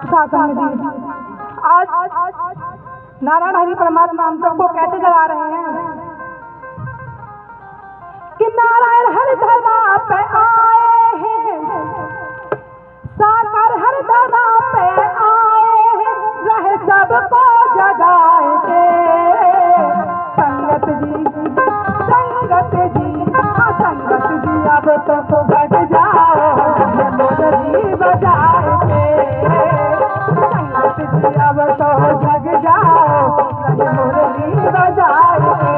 साधन जी आज नारायण हरि परमात्मा हम सबको कैसे जगा रहे हैं कि नारायण हरि धरा पे आए हैं, साकर हरि धरा पे आए हैं, रहे सबको जगाए के संगत जी हाँ संगत जी अब तो बढ़ जाओ मुरली बजाए के संगत जी अब तो जग जाओ मुरली बजाए के।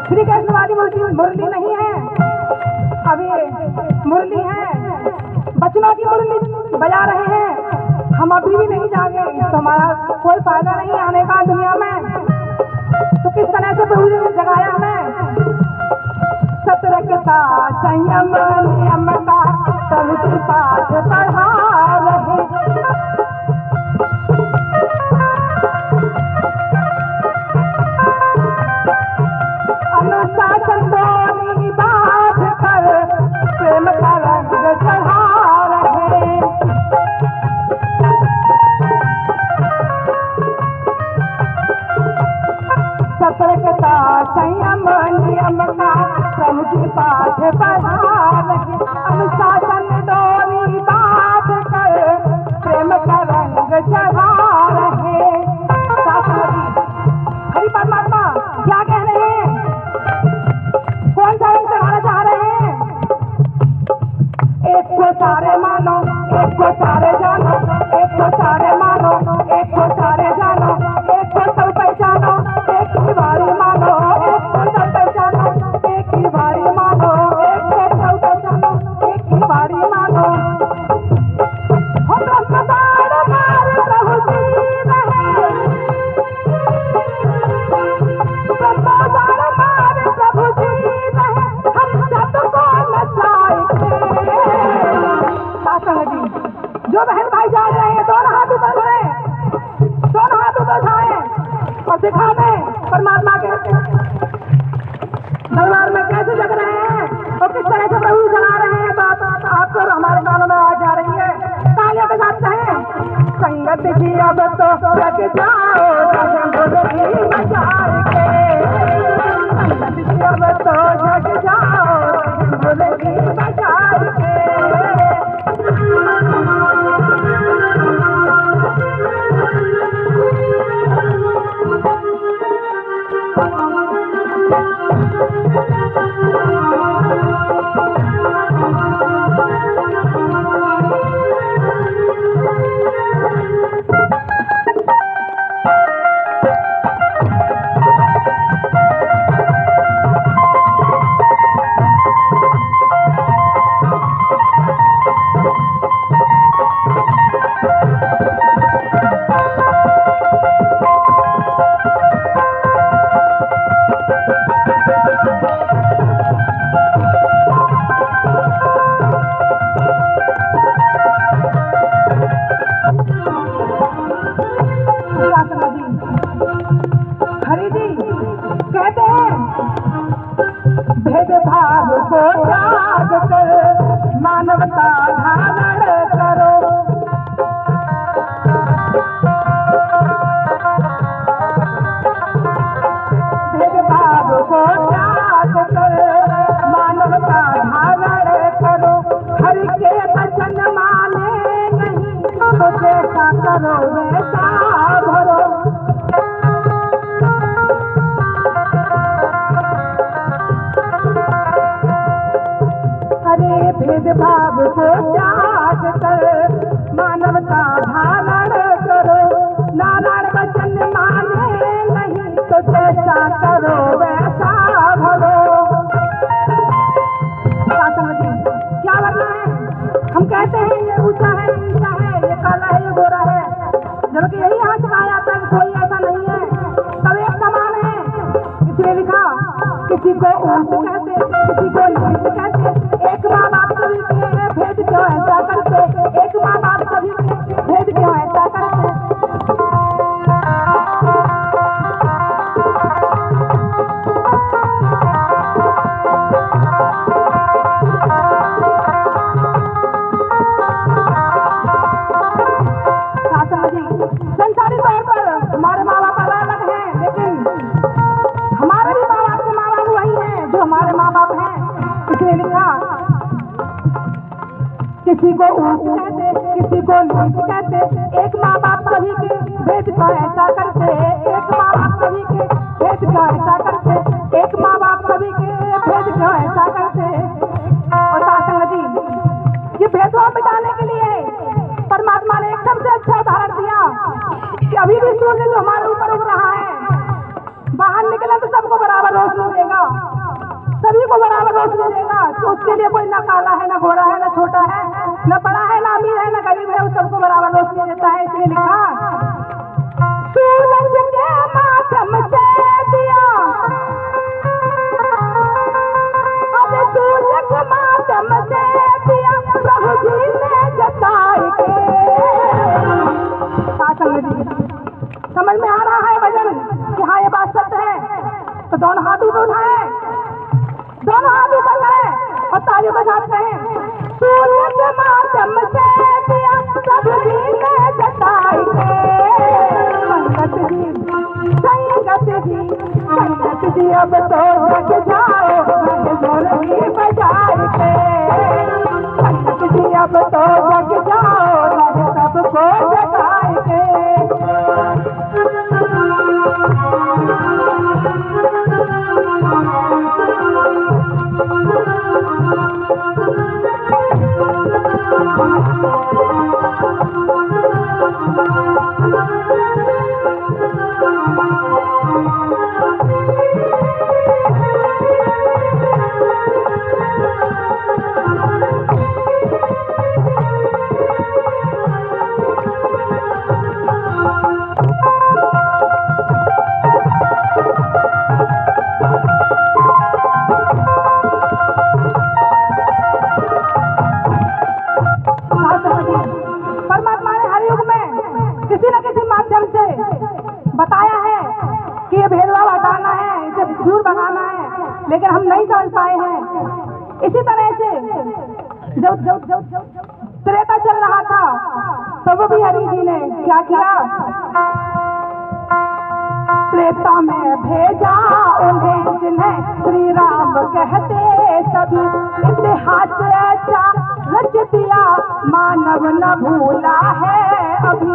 श्री कृष्ण वाली मुरली नहीं है, अब ये मुरली है बचनों की मुरली बजा रहे हैं। हम अभी भी नहीं जागे तो हमारा कोई फायदा नहीं आने का दुनिया में। तो किस तरह से प्रभु जी ने जगाया हमें सतर्कता संयम नियम का तब पाठ पढ़ा रहे अनुशासन दोनी बात कर प्रेम का रंग चढ़ा रहे सतर्कता संयम नियम का समझ पाठ पढ़ा रहे अनुशासन दोनी बात कर प्रेम का रंग चढ़ा रहे। हरि परमात्मा क्या कह रहे हैं, कौन सा रंग चढ़ाना चाह रहे हैं? एक को सारे मानो, एक को सारे जानो, एक को सारे मानो, एक को सारे जानो, एक को सब पहचानो, एक की बारी मानो, एक को सब पहचानो, एक की बारी मानो, एक को सब पहचानो, एक की बारी मानो। हम रफ्तार मार प्रभु जी रहे, रफ्तार मार प्रभु जी रहे, हम सबको नचाए जो बहन भाई जा रहे हैं दोनों हाथ ऊपर करें, दोनों हाथ ऊपर उठाएं और दिखा दें परमात्मा के दरबार में कैसे जग रहे हैं और किस तरह से प्रभु जगा रहे हैं। बात आपको और हमारे कानों में आ जा रही है, तालियों के साथ कहें संगत जी अब तो जग जाओ मुरली बजाए के संगत जी अब तो जग जाओ मुरली बजाए के। हरि जी कहते हैं भेदभाव को त्याग कर मानवता धारण करो, भेदभाव को त्याग कर मानवता धारण करो, हरि के वचन माने नहीं तो जैसा करो वैसा भरो। भेदभाव को त्याग कर मानवता धारण करो, नारायण वचन माने नहीं तो जैसा करो वैसा भरो। क्या समझिए क्या करना है? को ऊंच कहते, किसी को नीच कहते। एक माँ बाप सभी के भेद का ऐसा करते, एक माँ बाप सभी के भेद का ऐसा करते, एक माँ बाप सभी के भेद का ऐसा करते। और साथ जी ये भेदभाव मिटाने के लिए परमात्मा ने एक सबसे अच्छा उदाहरण दिया कि अभी भी सूर्य जो हमारे ऊपर उग रहा है, बाहर निकले तो सबको बराबर रोशनी देगा, सभी को बराबर रोशनी देगा। तो उसके लिए कोई ना काला है, ना गोरा है, ना छोटा है, ना बड़ा है, ना अमीर है, ना गरीब है, वो सबको बराबर रोशनी देता है। इसलिए लिखा सूरज के माध्यम से दिया, अब सूरज के माध्यम से दिया प्रभु जी ने जताए के। समझ में आ रहा है भजन कि हाँ ये बात सत्य है? तो दोनों हाथ ऊपर उठाए, दोनों हाथ ऊपर करें और तालियों के साथ कहें सूर्य के माध्यम से दिया प्रभु जी ने जताई के। संगत जी, संगत जी, संगत जी अब तो जग जाओ ढोलकी बजाए के। संगत जी अब तो जग जाओ सबको जगाए के। बताया है कि ये भेदभाव हटाना है, इसे दूर भगाना है, लेकिन हम नहीं समझ पाए हैं। इसी तरह से जब त्रेता चल रहा था तब भी हरि जी ने क्या किया? त्रेता में भेजा उन्हें जिन्हें श्री राम कहते सभी, इतिहास ऐसा रच दिया मानव न भूला है अभी।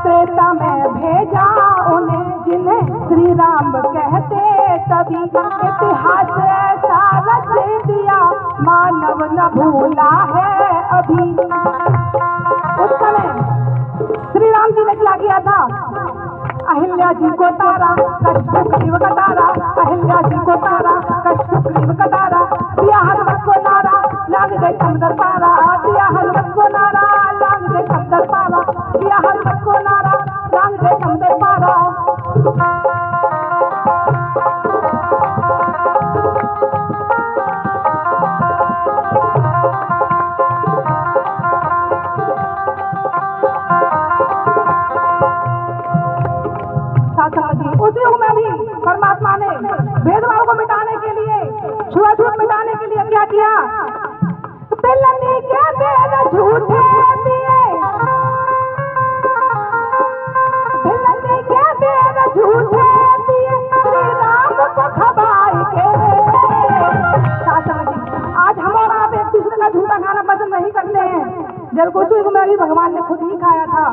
त्रेता में भेजा उन्हें जिन्हें श्री राम कहते सभी, इतिहास ऐसा रच दिया मानव न भूला है अभी। उस समय श्री राम जी ने क्या किया था? अहिल्या जी को तारा कष्ट सुग्रीव का तारा, अहिल्या जी को तारा कष्ट सुग्रीव का तारा, दिया हनुमत को नारा लाग गए समंदर पारा, दिया हनुमत को नारा लाग गए समंदर पारा, दिया हनुमत को नारा लाग गए समंदर पारा। उस युग में भी परमात्मा ने भेदभाव को मिटाने के लिए, छुआछूत मिटाने के लिए क्या किया? पिलनी के बेर झूठे दिए, पिलनी के बेर झूठे दिए श्री राम को खबाई के। आज हम और आप एक दूसरे का झूठा खाना पसंद नहीं करते हैं, जब उस युग में भी भगवान ने खुद ही खाया था।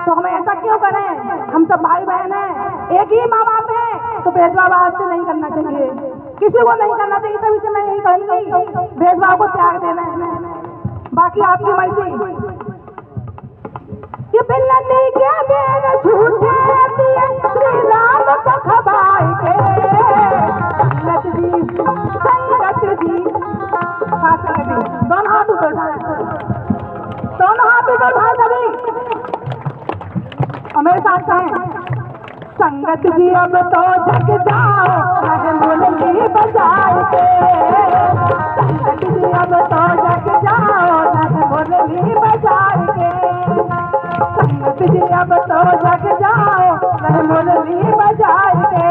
तो हमें ऐसा क्यों करें? हम सब भाई बहन हैं, एक ही माँ बाप है, तो भेदभाव आज से नहीं करना चाहिए, किसी को नहीं करना चाहिए। तभी से मैं यही कहूंगी भेदभाव को त्याग देना है, बाकी आपकी मर्जी। ये पिलनी के बेर झूठे दिए श्री राम को खबाई के। संगत जी, संगत जी, दोनों हाथ ऊपर उठाए, दोनों हाथ ऊपर उठाए सभी और मेरे साथ कहें संगत जी अब तो जग जाओ मुरली बजाए के। संगत जी अब तो जग जाओ मुरली बजाए के। संगत जी अब तो जग जाओ मुरली बजाए के।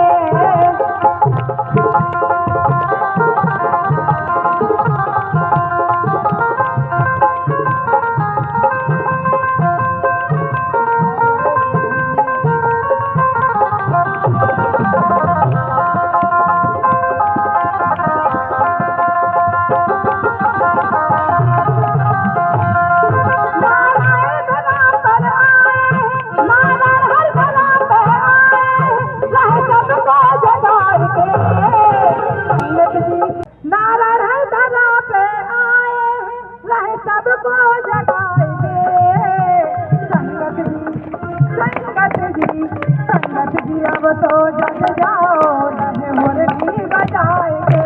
सबको जगाएंगे। संगत जी अब तो जग जाओ, नन्हे मुरली बजाएंगे।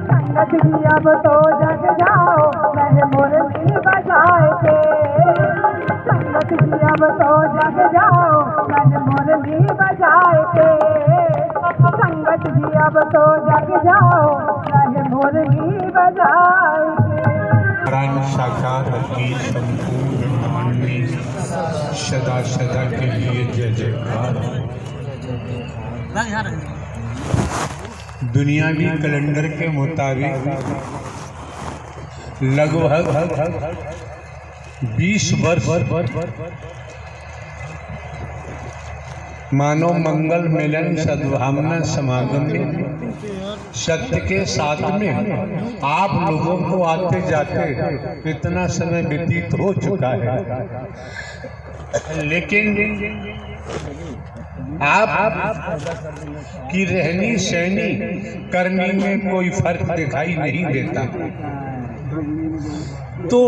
संगत जी अब तो जग जाओ, नन्हे मुरली बजाएंगे। संगत जी अब तो जग जाओ, नन्हे मुरली बजाएंगे। संगत जी अब तो जग जाओ, नन्हे मुरली बजाएंगे। नारायण साकार की संपूर्ण ब्रह्मांड में सदा सदा के लिए जय जयकार। दुनियावी कैलेंडर के मुताबिक लगभग 20 वर्ष मानव मंगल मिलन सद्भावना समागम में सत्य के साथ में आप लोगों को आते जाते इतना समय व्यतीत हो चुका है, लेकिन आप की रहनी सहनी करनी में कोई फर्क दिखाई नहीं देता। तो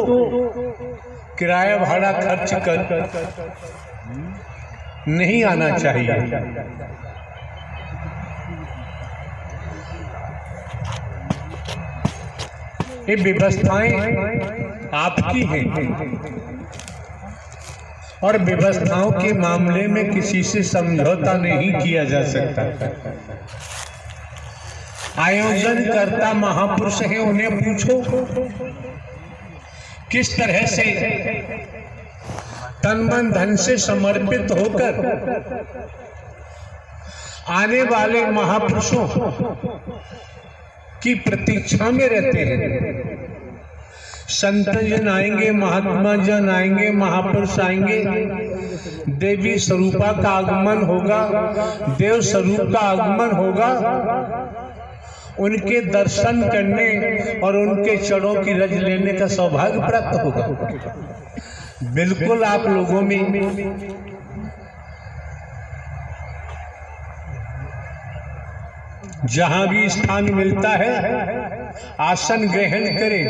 किराया भाड़ा खर्च कर नहीं आना चाहिए। ये व्यवस्थाएं आपकी हैं और व्यवस्थाओं के मामले में किसी से समझौता नहीं किया जा सकता। आयोजनकर्ता महापुरुष हैं, उन्हें पूछो किस तरह से तन मन धन से समर्पित होकर आने वाले महापुरुषों की प्रतीक्षा में रहते हैं। संत जन आएंगे, महात्मा जन आएंगे, महापुरुष आएंगे, देवी स्वरूपा का आगमन होगा, देव स्वरूप का आगमन होगा। उनके दर्शन करने और उनके चरणों की रज लेने का सौभाग्य प्राप्त होगा। बिल्कुल आप लोगों में जहां भी स्थान मिलता है आसन ग्रहण करें।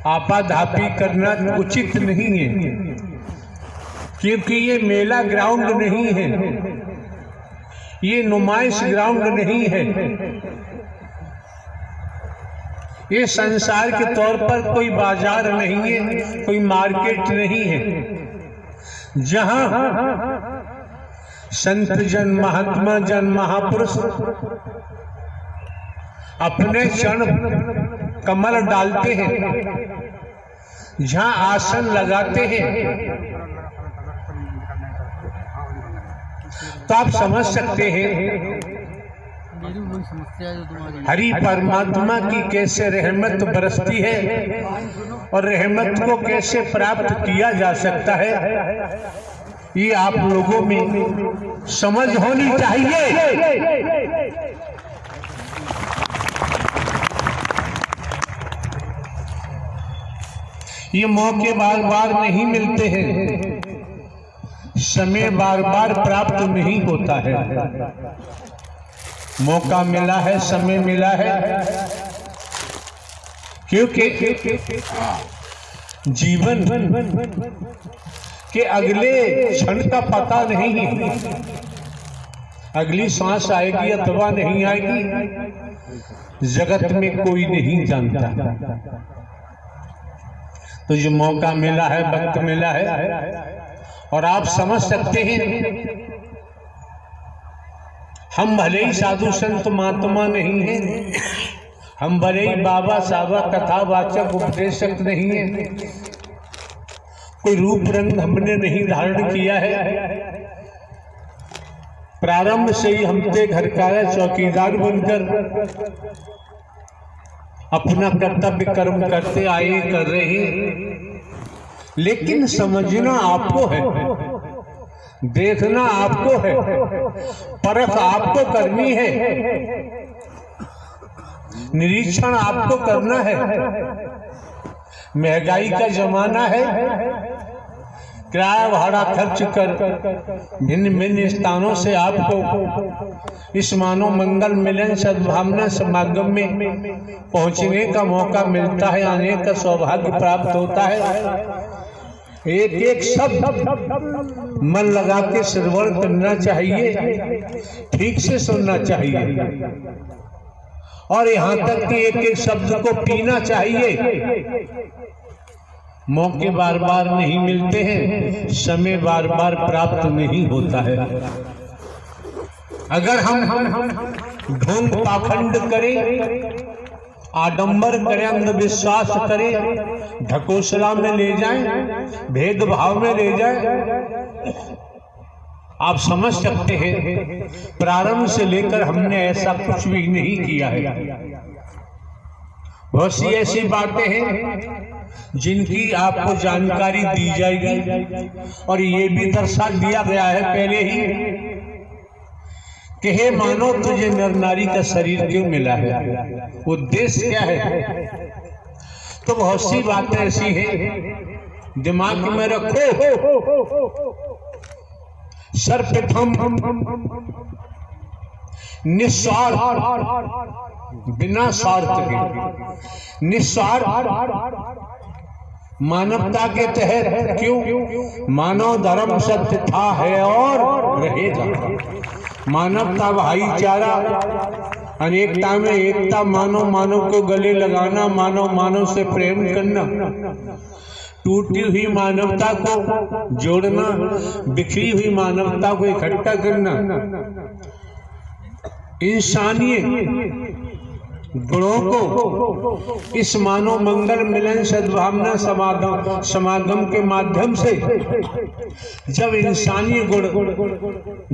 आपाधापी करना उचित नहीं है, क्योंकि ये मेला ग्राउंड नहीं है, ये नुमाइश ग्राउंड नहीं है, ये संसार के तौर पर कोई बाजार नहीं है, कोई मार्केट नहीं है। जहां संत जन, महात्मा जन, महापुरुष अपने चरण कमल डालते हैं, जहां आसन लगाते हैं, तो आप समझ सकते हैं हरि परमात्मा की कैसे रहमत बरसती है और रहमत को कैसे प्राप्त किया जा सकता है। ये आप लोगों में समझ होनी चाहिए। ये मौके बार बार नहीं मिलते हैं, समय बार बार प्राप्त नहीं होता है। मौका मिला है, समय मिला है, क्योंकि जीवन के अगले क्षण का पता नहीं है, अगली सांस आएगी अथवा नहीं आएगी, जगत में कोई नहीं जानता। तो जो मौका मिला है, वक्त मिला है, और आप समझ सकते हैं हम भले ही साधु संत महात्मा नहीं हैं, हम भले ही बाबा साबा कथावाचक उपदेशक नहीं है, कोई रूप रंग हमने नहीं धारण किया है। प्रारंभ से ही हम थे घर का चौकीदार बनकर अपना कर्तव्य कर्म करते आए, कर रहे हैं। लेकिन समझना आपको है, देखना आपको है, परख आपको करनी है, निरीक्षण आपको करना है। महंगाई का जमाना है, किराया भाड़ा खर्च कर भिन्न भिन्न स्थानों से आपको इस मानव मंगल मिलन सद्भावना समागम में पहुंचने का मौका मिलता है, आने का सौभाग्य प्राप्त होता है। एक एक शब्द मन लगा के श्रवण करना चाहिए, ठीक से सुनना चाहिए, और यहाँ तक कि एक एक शब्द को पीना चाहिए। मौके बार बार नहीं मिलते हैं, समय बार बार प्राप्त नहीं होता है। अगर हम ढोंग पाखंड करें, आडंबर करें, अंधविश्वास करें, ढकोसला में ले जाएं, भेदभाव में ले जाएं, आप समझ सकते हैं प्रारंभ से लेकर हमने ऐसा कुछ भी नहीं किया है। बहुत सी ऐसी बातें हैं जिनकी आपको जानकारी दी जाएगी, और ये भी दर्शा दिया गया है पहले ही कि हे मानो तुझे नर नारी का शरीर क्यों मिला है, उद्देश्य क्या है। तो बहुत सी बातें ऐसी हैं, दिमाग में रखो। सर्वप्रथम निस्वार्थ, बिना स्वार्थ के, निस्वार्थ मानवता के तहत। क्यों? मानव धर्म सत्य था, है और रहेगा। मानवता भाईचारा, अनेकता में एकता, मानव मानव को गले लगाना, मानव मानव से प्रेम करना, टूटी हुई मानवता को जोड़ना, बिखरी हुई मानवता को इकट्ठा करना, इंसानियत गुणों को इस मानव मंगल मिलन सद्भावना समागम के माध्यम से जब इंसानी गुण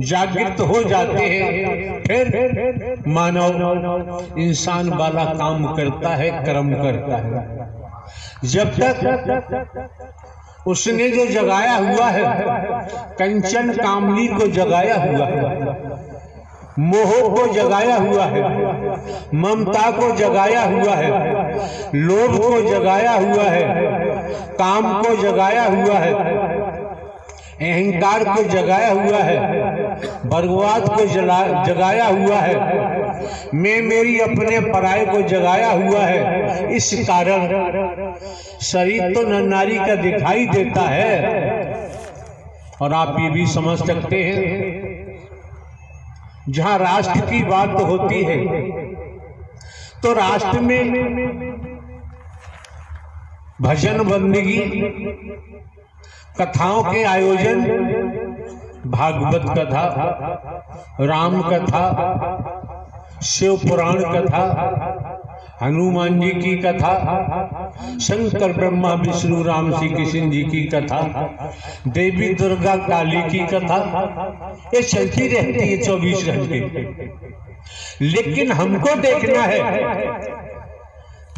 जागृत हो जाते हैं, फिर मानव इंसान वाला काम करता है, कर्म करता है। जब तक उसने जो जगाया हुआ है, कंचन कामनी को जगाया हुआ है, मोह को जगाया हुआ है, ममता को जगाया हुआ है, लोभ को जगाया हुआ है, काम को जगाया हुआ है, अहंकार को जगाया हुआ है, वर्गवाद को जगाया हुआ है, मैं मेरी अपने पराये को जगाया हुआ है। इस कारण शरीर तो नर नारी का दिखाई देता है। और आप ये भी समझ सकते हैं, जहां राष्ट्र की बात होती है तो राष्ट्र में भजन बंदगी, कथाओं के आयोजन, भागवत कथा, राम कथा, शिव पुराण कथा, हनुमान जी की कथा, शंकर ब्रह्मा विष्णु राम श्री कृष्ण जी की कथा, देवी दुर्गा काली की कथा, ये चलती रहती है 24 घंटे। लेकिन हमको देखना है,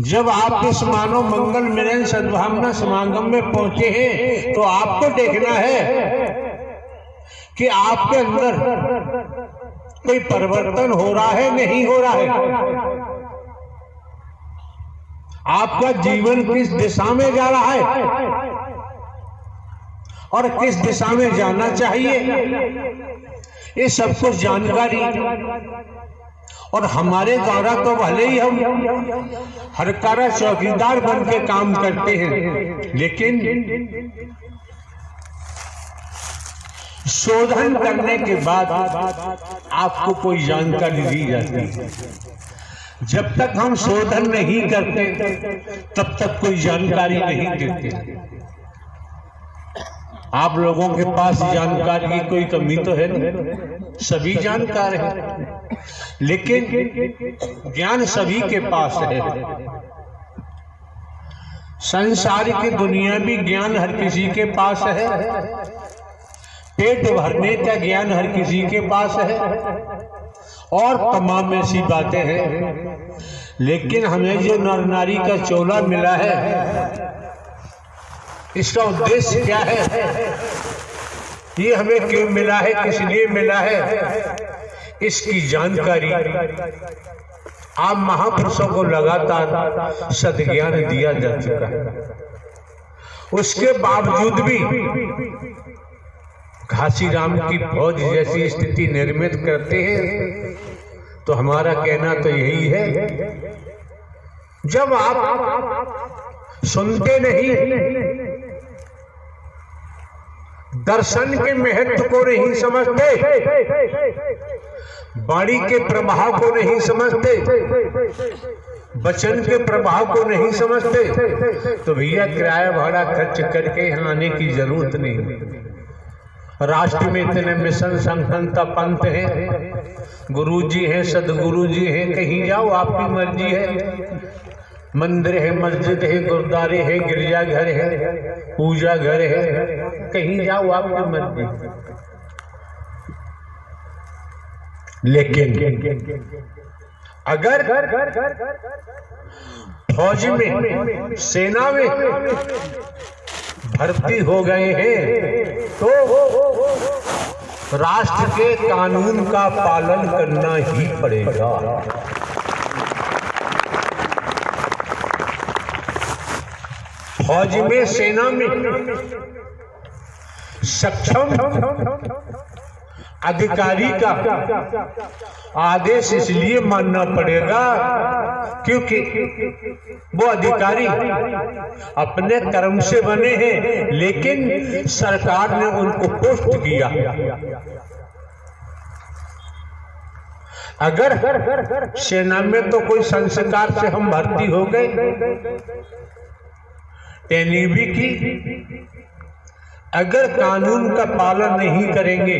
जब आप इस मानव मंगल मिलन सद्भावना समागम में पहुंचे हैं, तो आपको देखना है कि आपके अंदर कोई परिवर्तन हो रहा है, नहीं हो रहा है। आपका जीवन किस दिशा में जा रहा है और किस दिशा में जाना चाहिए, ये सब कुछ जानकारी। और हमारे द्वारा तो भले ही हम हरकारा चौकीदार बन के काम करते हैं, लेकिन शोधन करने के बाद आपको कोई जानकारी दी जाती है। जब तक हम शोधन नहीं करते तब तक कोई जानकारी नहीं देते। आप लोगों के पास जानकारी की कोई कमी तो है नहीं, सभी जानकार हैं, लेकिन ज्ञान सभी के पास है। संसार की दुनियावी ज्ञान हर किसी के पास है, पेट भरने का ज्ञान हर किसी के पास है, और तमाम ऐसी बातें हैं। लेकिन हमें जो नर नारी का चोला मिला है, इसका उद्देश्य क्या है, ये हमें क्यों मिला है, किस लिए मिला है, इसकी जानकारी आप महापुरुषों को लगातार सद्ज्ञान दिया जा चुका है। उसके बावजूद भी घासीराम की फौज जैसी स्थिति निर्मित करते हैं। तो हमारा कहना तो यही है, जब आप सुनते नहीं, दर्शन के महत्व को नहीं समझते, वाणी के प्रभाव को नहीं समझते, वचन के प्रभाव को नहीं समझते, तो भैया किराया भाड़ा खर्च करके यहाँ आने की जरूरत नहीं। राष्ट्र में इतने मिशन संगठन पंथ हैं, गुरुजी हैं, सदगुरु जी हैं, कहीं जाओ आपकी मर्जी है। मंदिर है, मस्जिद है, गुरुद्वारे है, गिरजाघर है, पूजा घर है, कहीं जाओ आपकी मर्जी। लेकिन अगर फौज में, सेना में भर्ती हो गए हैं तो राष्ट्र के कानून का पालन करना ही पड़ेगा। फौज में, सेना में सक्षम अधिकारी का आदेश इसलिए मानना पड़ेगा क्योंकि वो अधिकारी अपने कर्म से बने हैं, लेकिन सरकार ने उनको पोस्ट किया। अगर सेना में तो कोई संस्कार से हम भर्ती हो गए, ट्रेनिंग भी की, अगर कानून का पालन नहीं करेंगे,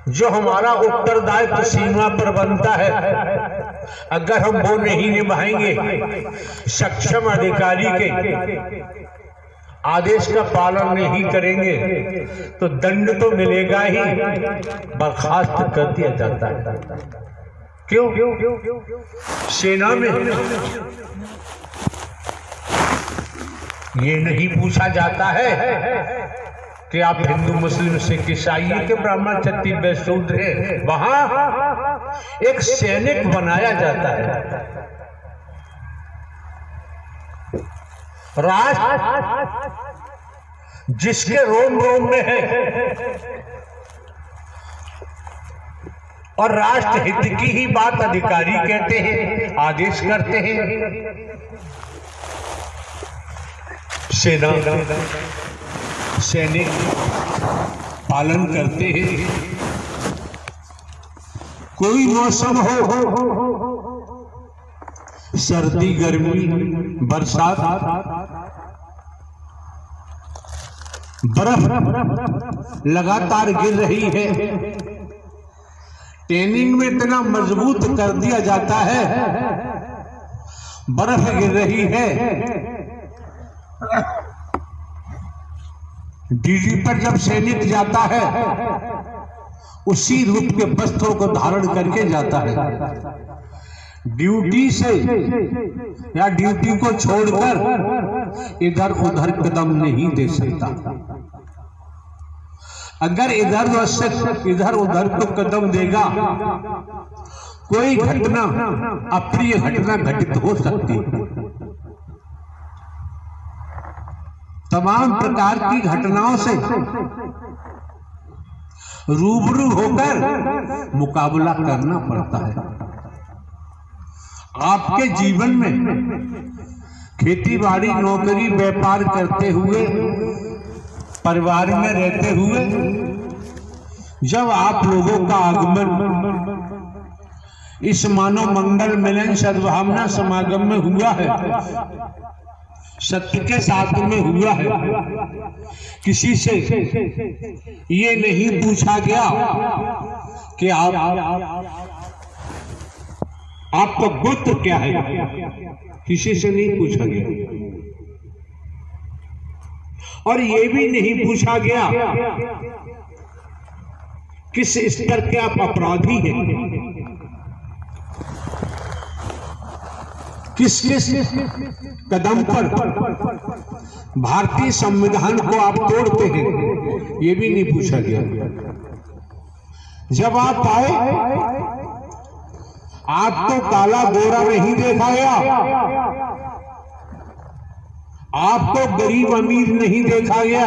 जो हमारा उत्तरदायित्व सीमा पर बनता है, अगर हम वो नहीं निभाएंगे, सक्षम अधिकारी के आदेश का पालन नहीं करेंगे, तो दंड तो मिलेगा ही, बर्खास्त कर दिया जाता है। क्यों? सेना में ये नहीं पूछा जाता है कि आप हिंदू, मुस्लिम, सिख, ईसाई के ब्राह्मण, क्षत्रिय, वैश्य, शूद्र हैं। वहां एक सैनिक बनाया जाता है। राष्ट्र जिसके रोम रोम में है और राष्ट्र हित की ही बात अधिकारी कहते हैं, आदेश करते हैं। सेना, सैनिक पालन करते हैं। कोई मौसम हो, सर्दी, गर्मी, बरसात, बर्फ लगातार गिर रही है, ट्रेनिंग में इतना मजबूत कर दिया जाता है, बर्फ गिर रही है, ड्यूटी पर जब सैनिक जाता है उसी रूप के वस्त्रों को धारण करके जाता है। ड्यूटी से या ड्यूटी को छोड़कर इधर उधर कदम नहीं दे सकता। अगर इधर उधर को कदम देगा, कोई घटना, अप्रिय घटना घटित हो सकती है। तमाम प्रकार की घटनाओं से रूबरू होकर मुकाबला करना पड़ता है। आपके जीवन में खेती बाड़ी, नौकरी, व्यापार करते हुए, परिवार में रहते हुए, जब आप लोगों का आगमन इस मानव मंगल मिलन सद्भावना समागम में हुआ है, सत्य के साथ में हुआ है, किसी से ये नहीं पूछा गया कि आपका गोत्र क्या है, किसी से नहीं पूछा गया। और ये भी नहीं पूछा गया किस स्तर के आप अपराधी हैं, किस किस कदम पर भारतीय संविधान को आप तोड़ते हैं, ये भी नहीं पूछा गया। जब आप आए, आपको काला गोरा नहीं देखा गया, आपको गरीब अमीर नहीं देखा गया,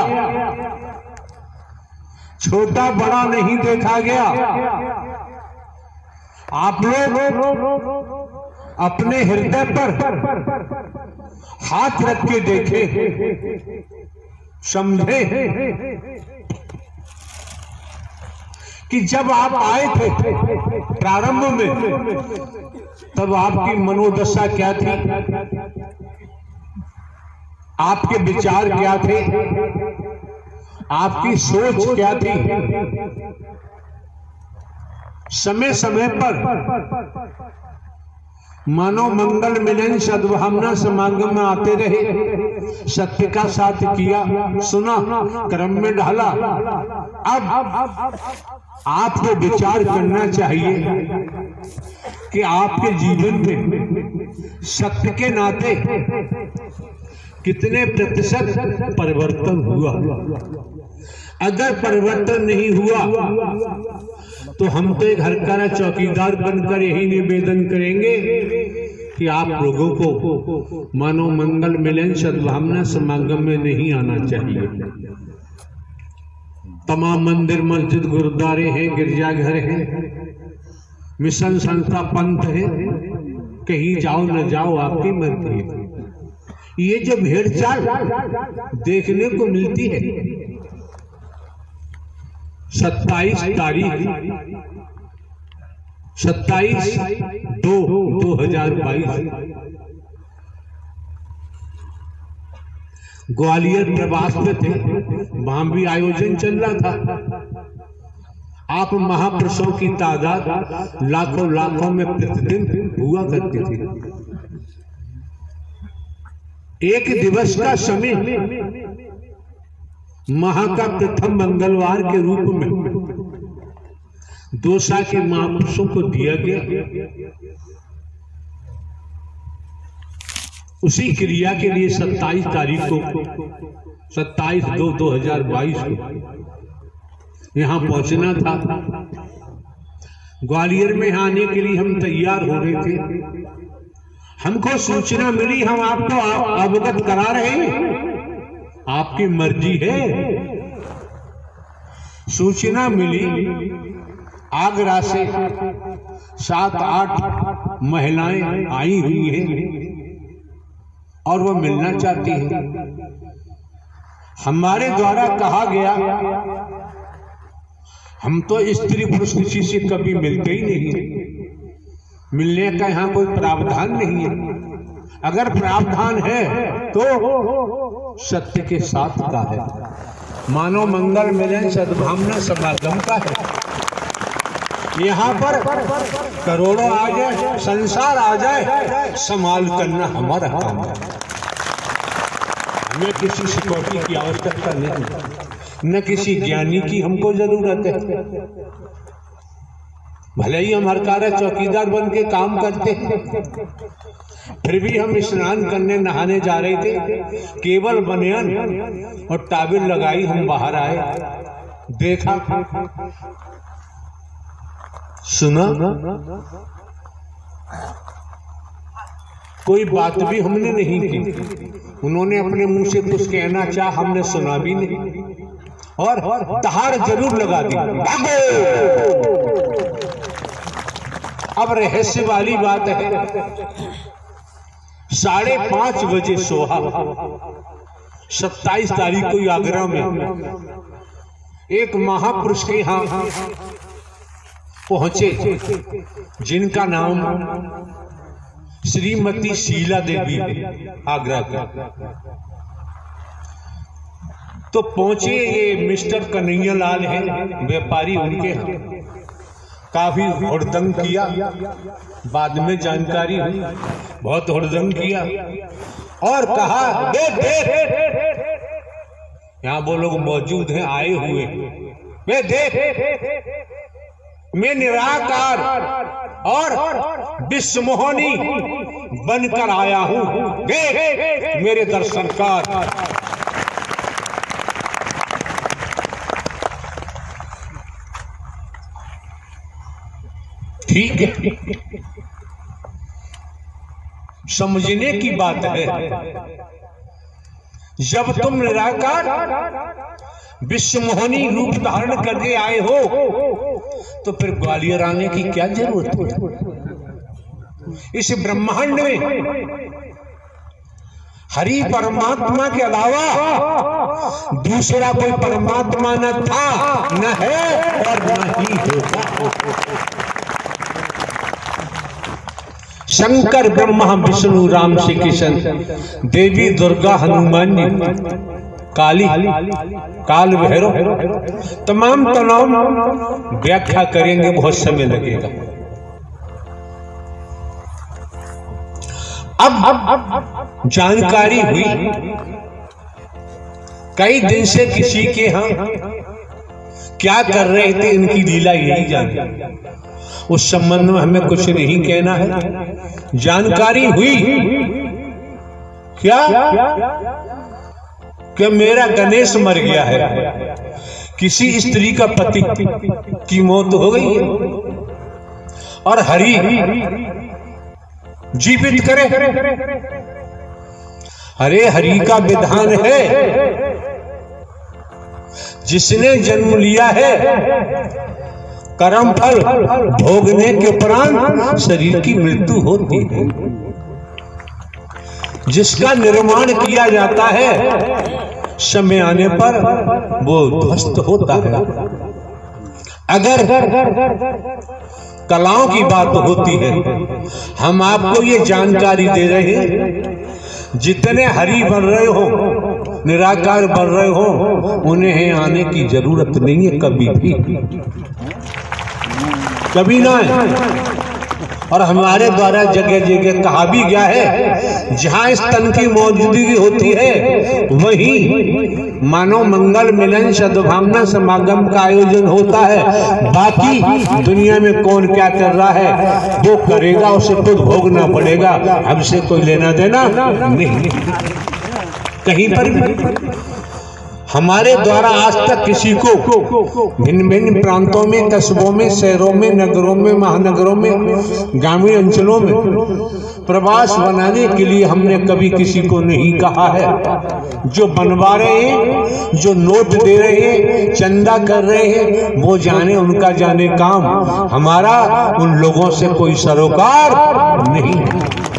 छोटा बड़ा नहीं देखा गया। आप लोग अपने हृदय पर हाथ रख के देखे, समझे कि जब आप आए थे प्रारंभ में, तब आपकी मनोदशा क्या थी, आपके विचार क्या थे, आपकी सोच क्या थी। समय समय पर मानव मंगल मिलन सद्भावना समागम में आते रहे, सत्य का साथ किया, सुना, कर्म में ढाला। अब आपको विचार करना चाहिए कि आपके जीवन में सत्य के नाते कितने प्रतिशत परिवर्तन हुआ। अगर परिवर्तन नहीं हुआ तो हम तो एक हरकारा चौकीदार बनकर यही निवेदन करेंगे कि आप लोगों को मानव मंगल मिलन सद्भावना समागम में नहीं आना चाहिए। तमाम मंदिर मस्जिद गुरुद्वारे हैं, गिरजाघर हैं, मिशन संस्था पंथ है, कहीं जाओ न जाओ आपकी मर्जी है। ये जो भेड़ चाल देखने को मिलती है, 27 तारीख 27/2/2022 ग्वालियर प्रवास में थे, वहां भी आयोजन चल रहा था। आप महापुरुषों की तादाद लाखों लाखों में प्रतिदिन हुआ करती थी। एक दिवस का समय माह का प्रथम मंगलवार के रूप में दोसा के महापुरुषों को दिया गया। उसी क्रिया के लिए 27 तारीख को 27/2/2022 को यहाँ पहुंचना था। ग्वालियर में आने के लिए हम तैयार हो रहे थे। हमको सूचना मिली, हम आपको अवगत करा रहे हैं, आपकी मर्जी है। सूचना मिली आगरा से 7-8 महिलाएं आई हुई हैं और वो मिलना चाहती हैं। हमारे द्वारा कहा गया, हम तो स्त्री पुरुष किसी से कभी मिलते ही नहीं, मिलने का यहाँ कोई प्रावधान नहीं है। अगर प्रावधान है तो सत्य के साथ का है, मानव मंगल मिलन सद्भावना समागम का है। यहाँ पर करोड़ों आ जाए, संसार आ जाए, संभाल करना हमारा काम है। हमें किसी सिक्योरिटी की आवश्यकता नहीं, न किसी ज्ञानी की हमको जरूरत है। भले ही हम हरकारा चौकीदार बन के काम करते हैं, फिर भी हम स्नान करने नहाने जा रहे थे, केवल बनियान और टाबिल लगाई हम बाहर आए, देखा, सुना, कोई बात भी हमने नहीं की। उन्होंने अपने मुंह से कुछ कहना चाहा, हमने सुना भी नहीं और दहाड़ जरूर लगा दी, भागो। अब रहस्य वाली बात है, 5:30 बजे सोहा 27 तारीख को आगरा में एक महापुरुष के यहाँ पहुंचे, जिनका नाम श्रीमती शीला देवी है, आगरा का। तो पहुंचे, ये मिस्टर कन्हैया लाल है, व्यापारी, उनके यहाँ काफी हुड़दंग किया। बाद में जानकारी हुई बहुत हुड़दंग किया और कहा, देख यहाँ वो लोग मौजूद हैं, आए हुए, वे देख, मैं निराकार और विश्वमोहनी बनकर आया हूं, देख मेरे दर्शन कर। ठीक है, समझने की बात है। जब तुम निराकार विश्व मोहनी रूप धारण करके आए हो तो फिर ग्वालियर आने की क्या जरूरत है? इस ब्रह्मांड में हरि परमात्मा के अलावा दूसरा कोई परमात्मा न था, न है और न ही होगा। शंकर ब्रह्मा विष्णु राम श्री कृष्ण, देवी दुर्गा हनुमान जी, काली काल भैरव, तमाम व्याख्या करेंगे, बहुत समय लगेगा। अब जानकारी हुई कई दिन से किसी के यहां क्या कर रहे थे, इनकी लीला यही जानी, उस संबंध में हमें कुछ नहीं कहना है। जानकारी हुई क्या कि मेरा गणेश मर गया है, किसी स्त्री का पति की मौत हो गई है और हरि जीवित करे। अरे हरि का विधान है, जिसने जन्म लिया है कर्म फल भोगने के उपरांत शरीर की मृत्यु होती है। जिसका निर्माण किया जाता है समय आने पर वो ध्वस्त होता है। अगर कलाओं की बात होती है, हम आपको ये जानकारी दे रहे हैं, जितने हरि बन रहे हो, निराकार बन रहे हो, उन्हें आने की जरूरत नहीं है, कभी भी, कभी ना है। और हमारे द्वारा जगह जगह कहा भी गया है, जहां इस तन की मौजूदगी होती है वहीं मानव मंगल मिलन सद्भावना समागम का आयोजन होता है। बाकी दुनिया में कौन क्या कर रहा है वो करेगा, उसे खुद भोगना पड़ेगा, हमसे कोई लेना देना नहीं। कहीं पर भी हमारे द्वारा आज तक किसी को भिन्न भिन्न प्रांतों में, कस्बों में, शहरों में, नगरों में, महानगरों में, ग्रामीण अंचलों में प्रवास बनाने के लिए हमने कभी किसी को नहीं कहा है। जो बनवा रहे हैं, जो नोट दे रहे हैं, चंदा कर रहे हैं, वो जाने, उनका जाने काम। हमारा उन लोगों से कोई सरोकार नहीं है।